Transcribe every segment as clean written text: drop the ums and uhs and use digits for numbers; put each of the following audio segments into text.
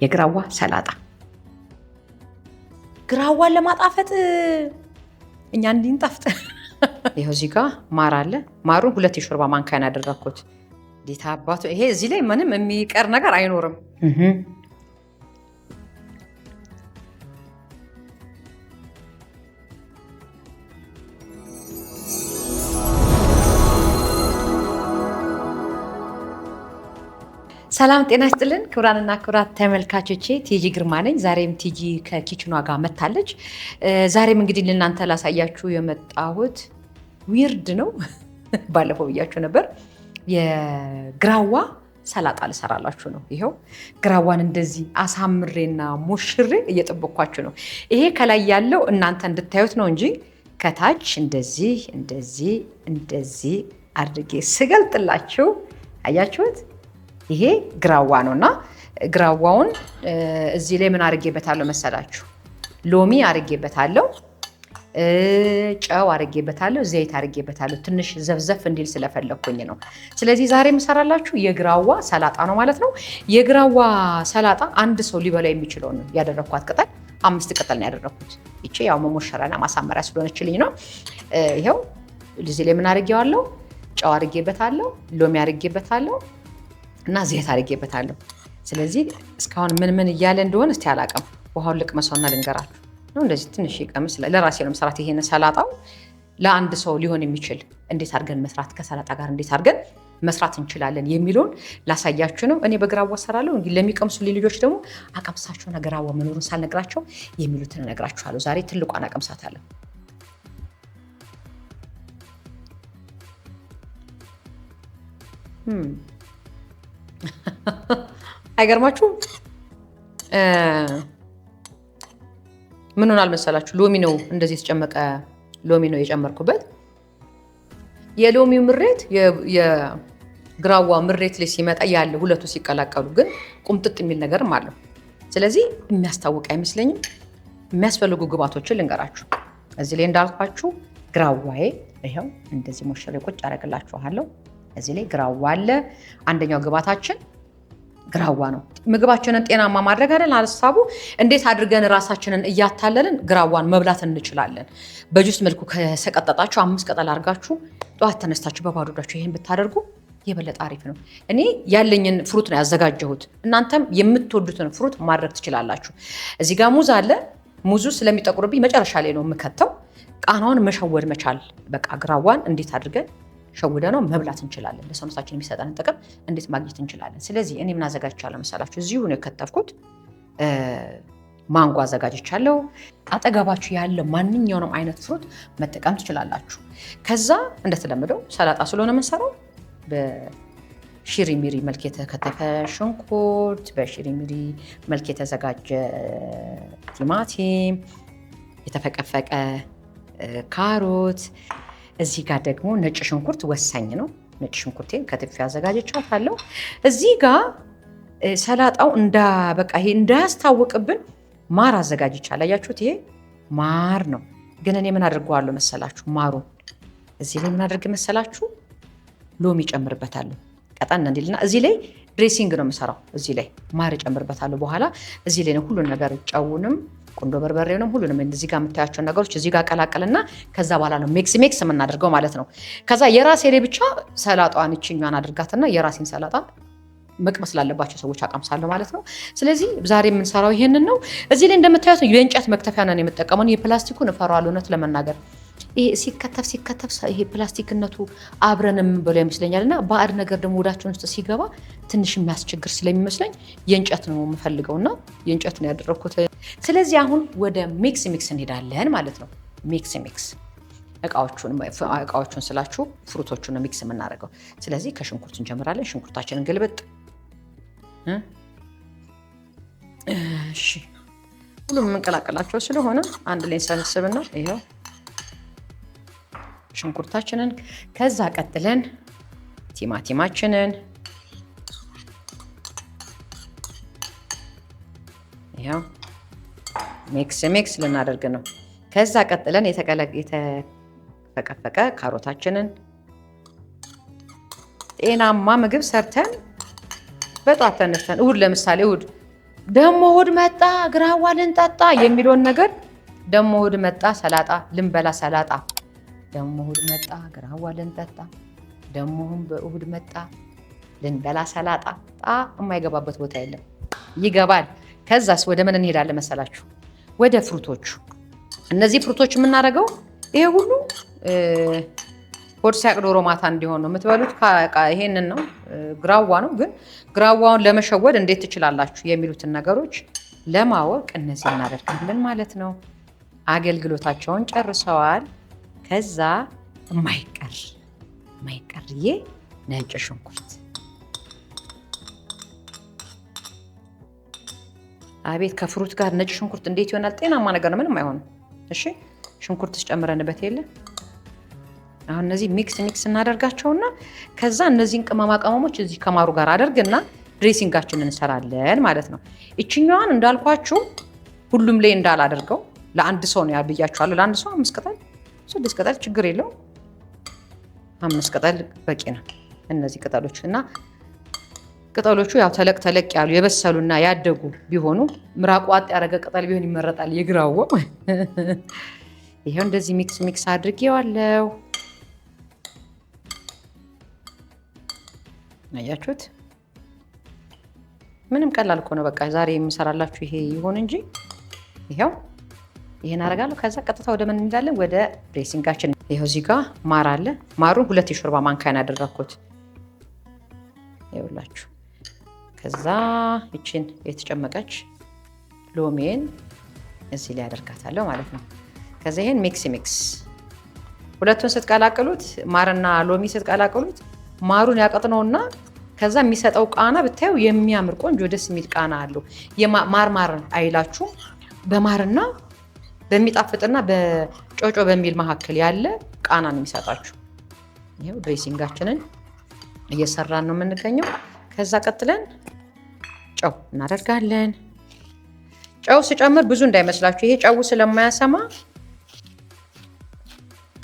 የግራዋ ሰላጣ። ግራዋን ለማጣፈጥ እኛ እንዲንጣፍጥ ይሄው እዚህ ጋር ማር አለ። ማሩን 2 የሾርባ ማንኪያ ያደረኩት። ዲታ አባቱ ይሄ እዚህ ላይ ምንም የሚቀር ነገር አይኖርም። ሰላም ጤና ይስጥልን ክብራንና ክብራት ተመልካቾቼ፣ ቲጂ ግርማ ነኝ። ዛሬም ቲጂ ከኪችኗ ጋር መታለች። ዛሬም እንግዲህ ለእናንተ ላሳያችሁ የመጣሁት ዊርድ ነው። ባለፈው ብያችሁ ነበር። የግራዋ ሰላጣ ልሰራላችሁ ነው። ይኸው ግራዋን እንደዚህ አሳምሬና ሞሽሬ እየጠበኳችሁ ነው። ይሄ ከላይ ያለው እናንተ እንድታዩት ነው እንጂ ከታች እንደዚህ እንደዚህ እንደዚህ አድርጌ ስገልጥላችሁ አያችሁት? ይሄ ግራዋ ነውና ግራዋውን እዚህ ላይ ምን አድርጌበታለሁ መሰላችሁ? ሎሚ አድርጌበታለሁ፣ ጨው አድርጌበታለሁ፣ ዘይት አድርጌበታለሁ። ትንሽ ዘፍዘፍ እንዲል ስለፈለኩኝ ነው። ስለዚህ ዛሬ የምሰራላችሁ የግራዋ ሰላጣ ነው ማለት ነው። የግራዋ ሰላጣ አንድ ሰው ሊበላ የሚችለው ነው ያደረኳት። ቅጠል 5 ቅጠል ነው ያደረኩት። ይቺ ያው መሞሸራና ማሳመሪያ ስለሆነችልኝ ነው። ይሄው እዚህ ላይ ምን አድርጌዋለሁ? ጨው አድርጌበታለሁ፣ ሎሚ አድርጌበታለሁ እና ዘይት አድርጌበታለሁ። ስለዚህ እስካሁን ምን እያለ እንደሆነ እስቲ አላውቅም። ውሃውን ልቅመሰውና ልንገራችሁ ነው። እንደዚህ ትንሽ ይቀምስ። ለራሴ ነው መስራት። ይሄን ሰላጣው ለአንድ ሰው ሊሆን የሚችል እንዴት አድርገን መስራት ከሰላጣ ጋር እንዴት አድርገን መስራት እንችላለን የሚለውን ላሳያችሁ ነው። እኔ በግራዋ እሰራለሁ። እንግዲህ ለሚቀምሱ ልጆች ደግሞ አቀምሳቸውና ግራዋ መኖሩን ሳልነግራቸው የሚሉትን እነግራችኋለሁ። ዛሬ ትልቋን አቀምሳታለሁ። አይገርማችሁም? ምን ሆናል መሰላችሁ? ሎሚ ነው እንደዚህ የተጨመቀ ሎሚ ነው የጨመርኩበት። የሎሚው ምሬት የግራዋ ምሬት ላይ ሲመጣ ያለ ሁለቱ ሲቀላቀሉ ግን ቁምጥጥ የሚል ነገርም አለው። ስለዚህ የሚያስታውቅ አይመስለኝም። የሚያስፈልጉ ግብአቶችን ልንገራችሁ። እዚህ ላይ እንዳልኳችሁ ግራዋዬ ይኸው እንደዚህ ሞሽሬ ቁጭ አደርግላችኋለሁ። እዚህ ላይ ግራዋ አለ። አንደኛው ግብአታችን ግራዋ ነው። ምግባችንን ጤናማ ማድረግ አይደል ሀሳቡ። እንዴት አድርገን ራሳችንን እያታለልን ግራዋን መብላት እንችላለን። በጁስ መልኩ ከሰቀጠጣችሁ 5 ቅጠል አድርጋችሁ ጠዋት ተነስታችሁ በባዶ ሆዳችሁ ይሄን ብታደርጉ የበለጠ አሪፍ ነው። እኔ ያለኝን ፍሩት ነው ያዘጋጀሁት። እናንተም የምትወዱትን ፍሩት ማድረግ ትችላላችሁ። እዚህ ጋር ሙዝ አለ። ሙዙ ስለሚጠቁርብኝ መጨረሻ ላይ ነው የምከተው። ቃናውን መሸወድ መቻል። በቃ ግራዋን እንዴት አድርገን ሸውደ ነው መብላት እንችላለን። ለሰውነታችን የሚሰጠንን ጥቅም እንዴት ማግኘት እንችላለን። ስለዚህ እኔ ምን አዘጋጅቻለሁ መሰላችሁ? እዚሁ ነው የከተፍኩት። ማንጎ አዘጋጅቻለሁ። አጠገባችሁ ያለ ማንኛውንም አይነት ፍሩት መጠቀም ትችላላችሁ። ከዛ እንደተለመደው ሰላጣ ስለሆነ የምንሰራው በሽሪሚሪ መልክ የተከተፈ ሽንኩርት፣ በሽሪሚሪ መልክ የተዘጋጀ ቲማቲም፣ የተፈቀፈቀ ካሮት፣ እዚህ ጋር ደግሞ ነጭ ሽንኩርት ወሳኝ ነው። ነጭ ሽንኩርቴን ከትፌ አዘጋጅቻለሁ። እዚህ ጋር ሰላጣው ይሄ እንዳያስታውቅብን ማር አዘጋጅቻለሁ። አያችሁት? ይሄ ማር ነው። ግን እኔ ምን አድርገዋለሁ መሰላችሁ? ማሩን እዚህ ላይ ምን አድርግ መሰላችሁ? ሎሚ ጨምርበታለሁ ቀጠን እንዲልና እዚህ ላይ ድሬሲንግ ነው የምሰራው። እዚህ ላይ ማር ጨምርበታለሁ። በኋላ እዚህ ላይ ነው ሁሉን ነገር ጨውንም ቁንዶ በርበሬውንም ሁሉንም እዚህ ጋር የምታያቸው ነገሮች እዚህ ጋር ቀላቀልና ከዛ በኋላ ነው ሚክስ የምናደርገው ማለት ነው። ከዛ የራሴ ላይ ብቻ ሰላጣዋን እችኛዋን አድርጋትና የራሴን ሰላጣ መቅመስ ላለባቸው ሰዎች አቀምሳለሁ ማለት ነው። ስለዚህ ዛሬ የምንሰራው ይሄንን ነው። እዚህ ላይ እንደምታዩት የእንጨት መክተፊያ ነው የምጠቀመው። የፕላስቲኩን እፈራዋለሁ እውነት ለመናገር። ይሄ ሲከተፍ ይሄ ፕላስቲክነቱ አብረንም ብለው ይመስለኛል። እና ባዕድ ነገር ደግሞ ወዳችን ውስጥ ሲገባ ትንሽ የሚያስቸግር ስለሚመስለኝ የእንጨት ነው የምፈልገውና የእንጨት ነው ያደረኩት። ስለዚህ አሁን ወደ ሚክስ እንሄዳለን ማለት ነው። ሚክስ እቃዎቹን ስላችሁ ፍሩቶቹን ነው ሚክስ የምናደርገው። ስለዚህ ከሽንኩርት እንጀምራለን። ሽንኩርታችንን ግልብጥ። እሺ ሁሉም የምንቀላቀላቸው ስለሆነ አንድ ላይ ሰብስብና ይሄው ሽንኩርታችንን፣ ከዛ ቀጥለን ቲማቲማችንን ያው ሚክስ ልናደርግ ነው። ከዛ ቀጥለን የተፈቀፈቀ ካሮታችንን ጤናማ ምግብ ሰርተን በጧት ተነስተን እሁድ ለምሳሌ እሁድ ደሞ እሑድ መጣ ግራዋ ልንጠጣ የሚለውን ነገር ደሞ እሑድ መጣ ሰላጣ ልንበላ ሰላጣ ደሞ እሑድ መጣ ግራዋ ልንጠጣ ደሞም በእሑድ መጣ ልንበላ ሰላጣ የማይገባበት ቦታ የለም። ይገባል። ከዛስ ወደ ምን እንሄዳለን መሰላችሁ? ወደ ፍሩቶቹ። እነዚህ ፍሩቶች የምናደርገው ይሄ ሁሉ ሆድ ሲያቅ ዶሮ ማታ እንዲሆን ነው የምትበሉት። ይሄንን ነው ግራዋ ነው። ግን ግራዋውን ለመሸወድ እንዴት ትችላላችሁ የሚሉትን ነገሮች ለማወቅ እነዚህ እናደርጋለን ማለት ነው። አገልግሎታቸውን ጨርሰዋል። ከዛ የማይቀርዬ ነጭ ሽንኩርት። አቤት ከፍሩት ጋር ነጭ ሽንኩርት እንዴት ይሆናል? ጤናማ ነገር ነው፣ ምንም አይሆንም። እሺ ሽንኩርት ጨምረንበት የለ። አሁን እነዚህ ሚክስ እናደርጋቸውና ከዛ እነዚህን ቅመማ ቅመሞች እዚህ ከማሩ ጋር አደርግና ድሬሲንጋችንን እንሰራለን ማለት ነው። ይችኛዋን እንዳልኳችሁ ሁሉም ላይ እንዳላደርገው ለአንድ ሰው ነው ያብያችኋለሁ። ለአንድ ሰው 5 ቅጠል 6 ቅጠል ችግር የለው። 5 ቅጠል በቂ ነው። እነዚህ ቅጠሎች እና ቅጠሎቹ ያው ተለቅ ያሉ የበሰሉና ያደጉ ቢሆኑ ምራቅ ዋጥ ያደረገ ቅጠል ቢሆን ይመረጣል። የግራው ይሄው እንደዚህ ሚክስ አድርጌዋለሁ። አያችሁት? ምንም ቀላል እኮ ነው። በቃ ዛሬ የምሰራላችሁ ይሄ ይሆን እንጂ ይሄው ይሄን አደርጋለሁ። ከዛ ቀጥታ ወደ ምን እንሄዳለን? ወደ ድሬሲንጋችን። ይሄው እዚህ ጋር ማር አለ። ማሩን 2 የሾርባ ማንካን ያደረኩት ይኸውላችሁ። ከዛ እቺን የተጨመቀች ሎሜን እዚህ ላይ አደርጋታለሁ ማለት ነው። ከዛ ይሄን ሚክስ ሁለቱን ስትቀላቅሉት ማርና ሎሚ ስትቀላቅሉት ማሩን ያቀጥነውና ከዛ የሚሰጠው ቃና ብታዩ የሚያምር ቆንጆ ደስ የሚል ቃና አለው። ማር አይላችሁ በማርና በሚጣፍጥና በጮጮ በሚል መካከል ያለ ቃና ነው የሚሰጣችሁ። ይሄው ድሬሲንጋችንን እየሰራን ነው የምንገኘው። ከዛ ቀጥለን ጨው እናደርጋለን። ጨው ስጨምር ብዙ እንዳይመስላችሁ፣ ይሄ ጨው ስለማያሰማ።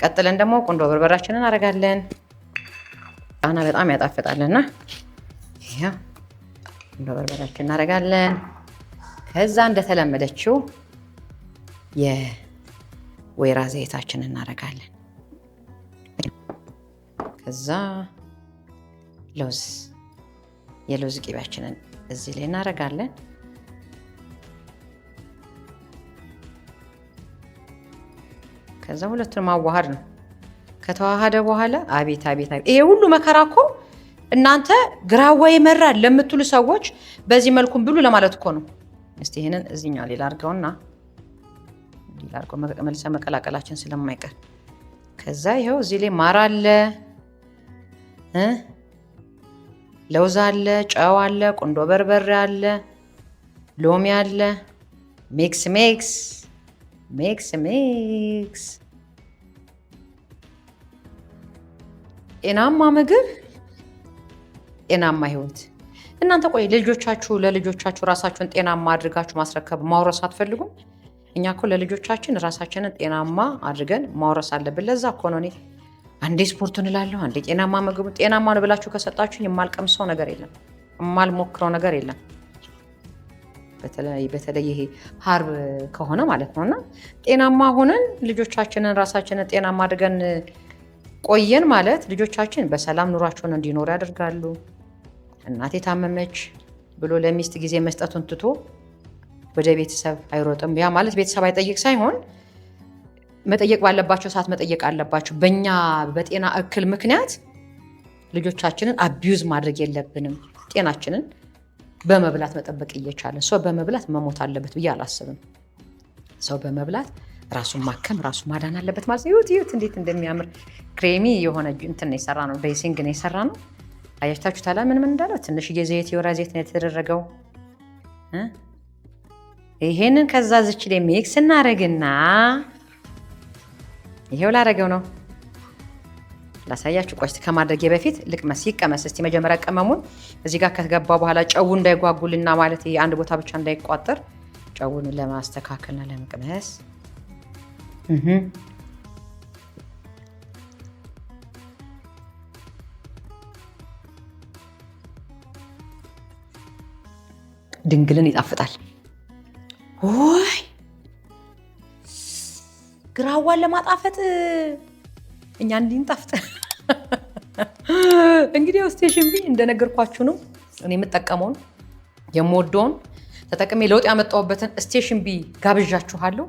ቀጥለን ደግሞ ቁንዶ በርበሬያችንን እናደርጋለን። ቃና በጣም ያጣፍጣልና ይሄው ቁንዶ በርበሬያችንን እናደርጋለን። ከዛ እንደተለመደችው የወይራ ዘይታችንን እናደርጋለን። ከዛ የለውዝ ቅቤያችንን እዚህ ላይ እናደርጋለን። ከዛ ሁለቱን ማዋሃድ ነው። ከተዋሃደ በኋላ አቤት ይሄ ሁሉ መከራ እኮ እናንተ ግራዋ ይመራል ለምትሉ ሰዎች በዚህ መልኩም ብሉ ለማለት እኮ ነው። እስቲ ይሄንን እዚህኛው ሌላ አድርገውና መልሰ መቀላቀላችን ስለማይቀር ከዛ ይኸው እዚህ ላይ ማር አለ፣ ለውዝ አለ፣ ጨው አለ፣ ቁንዶ በርበሬ አለ፣ ሎሚ አለ። ሚክስ ጤናማ ምግብ፣ ጤናማ ህይወት። እናንተ ቆይ ለልጆቻችሁ ራሳችሁን ጤናማ አድርጋችሁ ማስረከብ ማውረስ አትፈልጉም? እኛ እኮ ለልጆቻችን ራሳችንን ጤናማ አድርገን ማውረስ አለብን። ለዛ እኮ ነው እኔ አንዴ ስፖርቱን እላለሁ፣ አንዴ ጤናማ ምግቡ። ጤናማ ነው ብላችሁ ከሰጣችሁኝ የማልቀምሰው ነገር የለም፣ የማልሞክረው ነገር የለም። በተለይ ይሄ ሀርብ ከሆነ ማለት ነውና ጤናማ ሆነን ልጆቻችንን ራሳችንን ጤናማ አድርገን ቆየን ማለት ልጆቻችን በሰላም ኑሯቸውን እንዲኖሩ ያደርጋሉ። እናቴ ታመመች ብሎ ለሚስት ጊዜ መስጠቱን ትቶ ወደ ቤተሰብ አይሮጥም። ያ ማለት ቤተሰብ አይጠይቅ ሳይሆን መጠየቅ ባለባቸው ሰዓት መጠየቅ አለባቸው። በእኛ በጤና እክል ምክንያት ልጆቻችንን አቢዩዝ ማድረግ የለብንም። ጤናችንን በመብላት መጠበቅ እየቻለን ሰው በመብላት መሞት አለበት ብዬ አላስብም። ሰው በመብላት ራሱን ማከም ራሱ ማዳን አለበት ማለት ነው። ይሁት እንዴት እንደሚያምር ክሬሚ የሆነ እንትን የሰራ ነው፣ ድሬሲንግ ነው የሰራ ነው። አያችታችሁ ታላ ምን እንዳለው ትንሽዬ ዘይት የወይራ ዘይት ነው የተደረገው። ይሄንን ከዛ ዝች ላይ ሚክስ እናደርግና ይሄው ላደረገው ነው ላሳያችሁ። ቆይ ከማድረጌ በፊት ይቀመስ እስቲ መጀመሪያ ቅመሙን እዚህ ጋር ከገባ በኋላ ጨው እንዳይጓጉልና ማለት አንድ ቦታ ብቻ እንዳይቋጠር ጨውን ለማስተካከልና ለመቅመስ ድንግልን ይጣፍጣል። ወይ ግራዋን ለማጣፈጥ እኛ እንዲንጣፍጥ እንግዲህ ስቴሽን ቢ እንደነገርኳችሁ ነው። እኔ የምጠቀመውን የምወደውን ተጠቅሜ ለውጥ ያመጣሁበትን ስቴሽን ቢ ጋብዣችኋለሁ።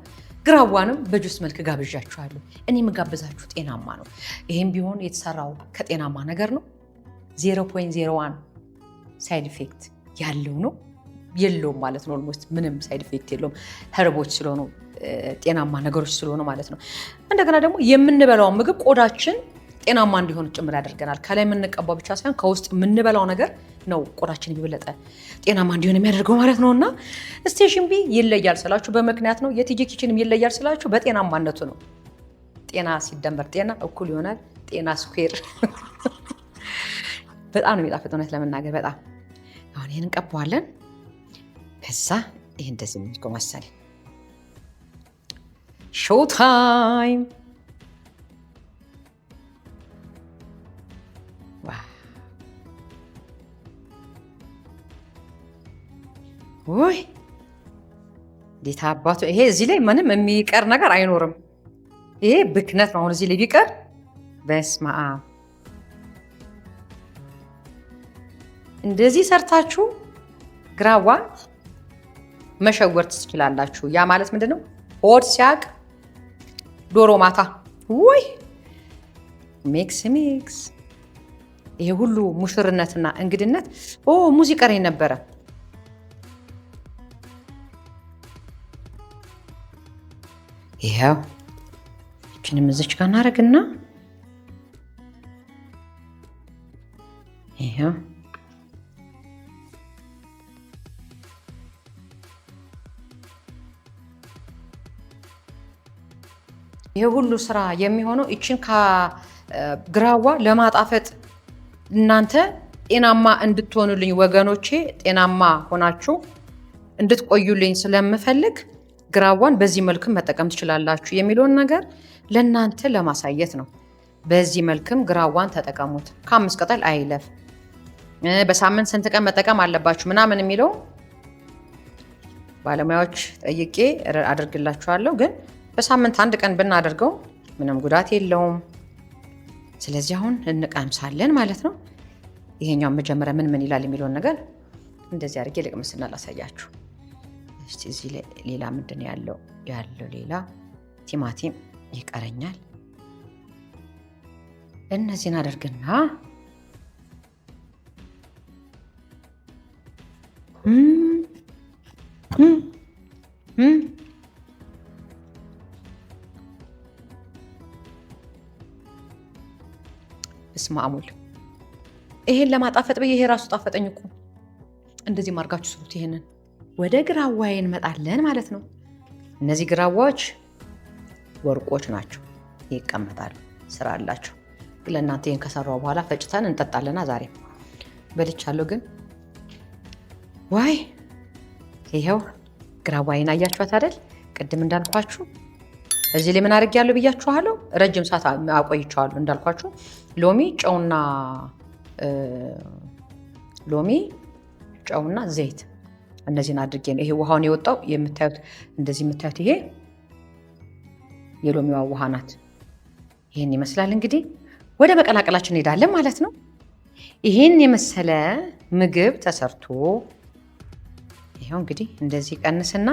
ግራዋንም በጁስ መልክ ጋብዣችኋለሁ። እኔ የምጋብዛችሁ ጤናማ ነው። ይሄም ቢሆን የተሰራው ከጤናማ ነገር ነው። 0.01 ሳይድ ኢፌክት ያለው ነው። የለውም ማለት ነው። ኦልሞስት ምንም ሳይድ ኢፌክት የለውም። ኸርቦች ስለሆኑ ጤናማ ነገሮች ስለሆኑ ማለት ነው። እንደገና ደግሞ የምንበላው ምግብ ቆዳችን ጤናማ እንዲሆን ጭምር ያደርገናል። ከላይ የምንቀባው ብቻ ሳይሆን ከውስጥ የምንበላው ነገር ነው ቆዳችን የበለጠ ጤናማ እንዲሆን የሚያደርገው ማለት ነው። እና ስቴሽን ቢ ይለያል ስላችሁ በምክንያት ነው። የቲጂ ኪችንም ይለያል ስላችሁ በጤናማነቱ ነው። ጤና ሲደመር ጤና እኩል ይሆናል ጤና ስኩዌር። በጣም ነው የሚጣፍጥ እውነት ለመናገር በጣም። አሁን ይህን እንቀባዋለን። ከዛ ይህ እንደዚህ የሚልከው መሰለኝ። ሾው ታይም። ውይ እንዴት አባቱ! ይሄ እዚህ ላይ ምንም የሚቀር ነገር አይኖርም። ይሄ ብክነት ነው። አሁን እዚህ ላይ ቢቀር በስመ አብ። እንደዚህ ሰርታችሁ ግራዋን መሸወር ትችላላችሁ። ያ ማለት ምንድን ነው? ሆድ ሲያቅ ዶሮ ማታ። ውይ ሚክስ። ይሄ ሁሉ ሙሽርነትና እንግድነት። ሙዚ ቀረኝ ነበረ። ይሄው እቺንም እዚች ጋር እናደርግና ይሄው ይሄ ሁሉ ስራ የሚሆነው እቺን ከግራዋ ለማጣፈጥ እናንተ ጤናማ እንድትሆኑልኝ ወገኖቼ፣ ጤናማ ሆናችሁ እንድትቆዩልኝ ስለምፈልግ ግራዋን በዚህ መልክም መጠቀም ትችላላችሁ የሚለውን ነገር ለእናንተ ለማሳየት ነው። በዚህ መልክም ግራዋን ተጠቀሙት። ከ5 ቅጠል አይለፍ። በሳምንት ስንት ቀን መጠቀም አለባችሁ ምናምን የሚለው ባለሙያዎች ጠይቄ አድርግላችኋለሁ። ግን በሳምንት 1 ቀን ብናደርገው ምንም ጉዳት የለውም። ስለዚህ አሁን እንቀምሳለን ማለት ነው። ይሄኛው መጀመሪያ ምን ይላል የሚለውን ነገር እንደዚህ አድርጌ ልቅምስና ላሳያችሁ። እስቲ እዚህ ላይ ሌላ ምንድን ያለው ሌላ ቲማቲም ይቀረኛል። እነዚህን አደርግና እስማሙል ይሄን ለማጣፈጥ ብዬ ይሄ ራሱ ጣፈጠኝ እኮ። እንደዚህ ማርጋችሁ ስሩት። ይሄንን ወደ ግራዋዬ እንመጣለን ማለት ነው። እነዚህ ግራዋዎች ወርቆች ናቸው፣ ይቀመጣሉ፣ ስራ አላቸው። ግን ለእናንተ ይሄን ከሰራው በኋላ ፈጭተን እንጠጣለና ዛሬ በልቻለሁ። ግን ዋይ ይሄው ግራዋዬን አያችኋት አይደል? ቅድም እንዳልኳችሁ እዚህ ላይ ምን አድርጌያለሁ ብያችኋለሁ። ረጅም ሰዓት አቆይቼዋለሁ እንዳልኳችሁ። ሎሚ ጨውና ዘይት እነዚህን አድርጌ ነው። ይሄ ውሃውን የወጣው የምታዩት እንደዚህ የምታዩት ይሄ የሎሚዋ ውሃ ናት። ይሄን ይመስላል። እንግዲህ ወደ መቀላቀላችን እንሄዳለን ማለት ነው። ይሄን የመሰለ ምግብ ተሰርቶ ይሄው እንግዲህ እንደዚህ ቀንስና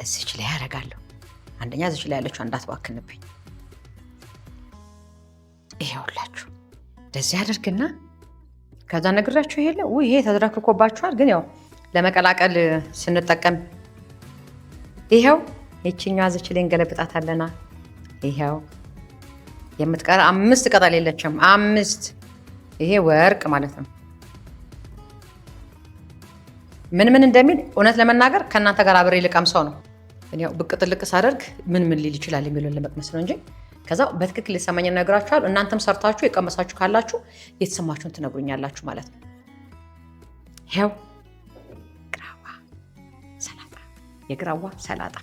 እዚች ላይ ያደርጋለሁ። አንደኛ እዚች ላይ ያለችው እንዳትባክንብኝ። ይሄውላችሁ እንደዚህ አድርግና ከዛ ነግራችሁ ይሄ ተዝረክርኮባችኋል። ግን ያው ለመቀላቀል ስንጠቀም ይሄው ይችኛዋ እዚች ላይ እንገለብጣታለና ይሄው የምትቀር 5 ቅጠል የለችም። 5 ይሄ ወርቅ ማለት ነው። ምን እንደሚል እውነት ለመናገር ከእናንተ ጋር አብሬ ልቀምሰው ነው። ያው ብቅ ጥልቅ ሳደርግ ምን ሊል ይችላል የሚለውን ለመቅመስ ነው እንጂ ከዛ በትክክል ሊሰማኝ ነግራችኋል። እናንተም ሰርታችሁ የቀመሳችሁ ካላችሁ የተሰማችሁን ትነግሩኛላችሁ ማለት ነው። ይሄው ግራዋ ሰላጣ፣ የግራዋ ሰላጣ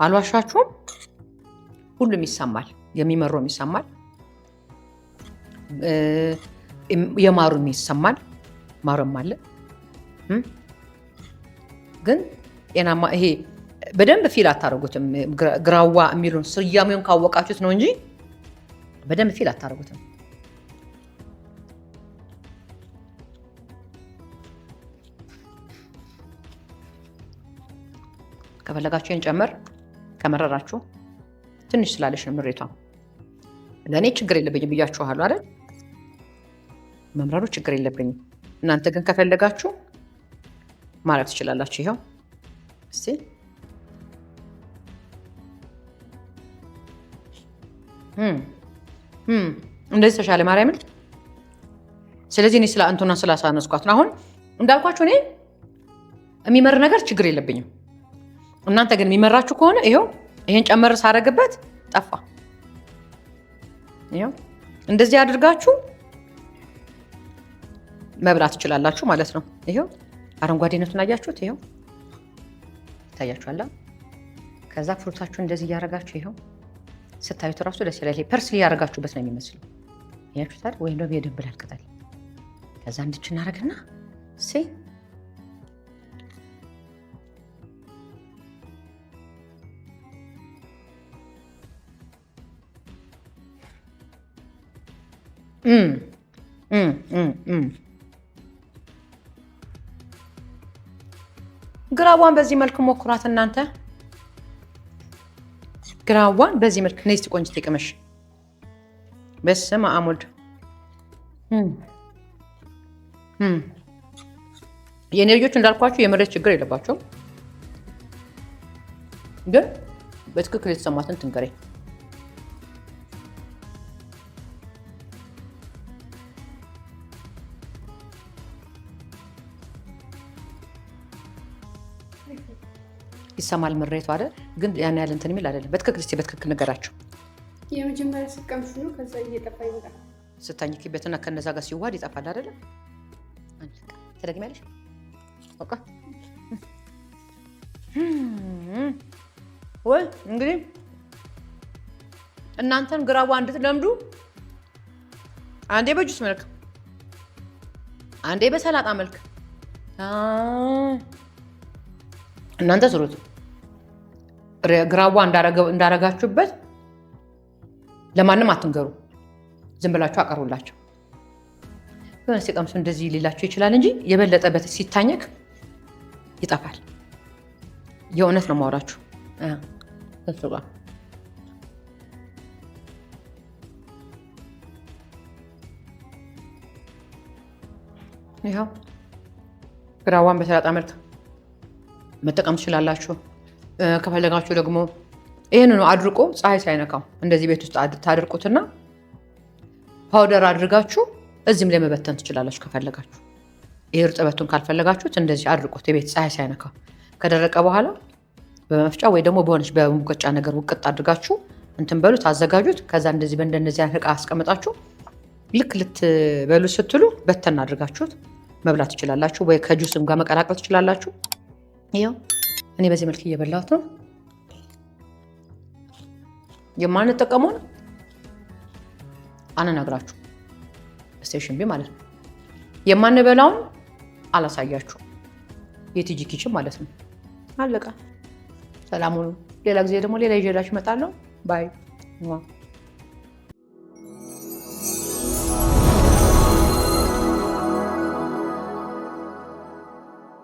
አልዋሻችሁም። ሁሉም ይሰማል፣ የሚመረውም ይሰማል፣ የማሩም ይሰማል። ማሩም አለ ግን ጤናማ ይሄ በደንብ ፊል አታደርጉትም። ግራዋ የሚሉን ስያሜውን ካወቃችሁት ነው እንጂ በደንብ ፊል አታደርጉትም። ከፈለጋችሁ እንጨምር። ከመረራችሁ ትንሽ ስላለሽ ነው ምሬቷ። ለእኔ ችግር የለብኝም ብያችኋለሁ አይደል? መምረሩ ችግር የለብኝም። እናንተ ግን ከፈለጋችሁ ማድረግ ትችላላችሁ። ይኸው እስቲ እንደዚህ ተሻለ ማርያምን። ስለዚህ እኔ ስለ አንቱና ስላሳነስኳት ነው። አሁን እንዳልኳችሁ እኔ የሚመር ነገር ችግር የለብኝም። እናንተ ግን የሚመራችሁ ከሆነ ይኸው ይሄን ጨመር ሳደርግበት ጠፋ። ይኸው እንደዚህ አድርጋችሁ መብላት ትችላላችሁ ማለት ነው። ይኸው አረንጓዴነቱን አያችሁት? ይኸው ይታያችኋል። ከዛ ፍሩታችሁ እንደዚህ እያደረጋችሁ ይኸው ስታዩት እራሱ ደስ ይላል። ፐርስሊ እያደረጋችሁበት ነው የሚመስለው። ያችሁታል ወይም ደግሞ የድንብላል ቅጠል ከዛ እንድች እናደርግና ግራዋን በዚህ መልክ ሞክሯት እናንተ። ግራዋን በዚህ መልክ ነስቲ ቆንጆ ተቀመሽ። በስመ አብ ወልድ የኔ ልጆች እንዳልኳችሁ የመሬት ችግር የለባቸውም፣ ግን በትክክል የተሰማትን ትንገረኝ። ይሰማል ምሬቱ አይደል? ግን ያን ያህል እንትን የሚል አይደለም። በትክክል እስቲ በትክክል ንገራቸው። የመጀመሪያ ስቀምሽ ነው፣ ከዛ እየጠፋ ይመጣል። ስታኝኪበትና ከነዛ ጋር ሲዋሃድ ይጠፋል አይደል? ትደግሚያለሽ። በቃ ወይ እንግዲህ እናንተን ግራዋ እንድትለምዱ አንዴ በጁስ መልክ፣ አንዴ በሰላጣ መልክ እናንተ ስሩት። ግራዋ እንዳረጋችሁበት ለማንም አትንገሩ። ዝም ብላችሁ አቀርቡላቸው። የሆነ ሲቀምሱ እንደዚህ ሊላቸው ይችላል እንጂ የበለጠበት ሲታኘክ ይጠፋል። የእውነት ነው ማውራችሁ። እሱ ጋር ይኸው ግራዋን በሰላጣ መልክ መጠቀም ትችላላችሁ። ከፈለጋችሁ ደግሞ ይህንኑ አድርቆ ፀሐይ ሳይነካው እንደዚህ ቤት ውስጥ ታድርቁትና ፓውደር አድርጋችሁ እዚህም ላይ መበተን ትችላላችሁ ከፈለጋችሁ። ይህ እርጥበቱን ካልፈለጋችሁት እንደዚህ አድርቁት የቤት ፀሐይ ሳይነካው። ከደረቀ በኋላ በመፍጫ ወይ ደግሞ በሆነች በሙቀጫ ነገር ውቅጥ አድርጋችሁ እንትን በሉት፣ አዘጋጁት። ከዛ እንደዚህ በእንደነዚህ እቃ አስቀምጣችሁ ልክ ልትበሉ ስትሉ በተን አድርጋችሁት መብላት ትችላላችሁ፣ ወይ ከጁስም ጋር መቀላቀል ትችላላችሁ። ይኸው እኔ በዚህ መልክ እየበላሁት ነው። የማንጠቀመውን አነግራችሁ ስቴሽን ቢ ማለት ነው። የማንበላውን አላሳያችሁ። የቲጂ ኪችን ማለት ነው። አለቀ። ሰላም ሁኑ። ሌላ ጊዜ ደግሞ ሌላ ይዤላችሁ እመጣለሁ። ባይ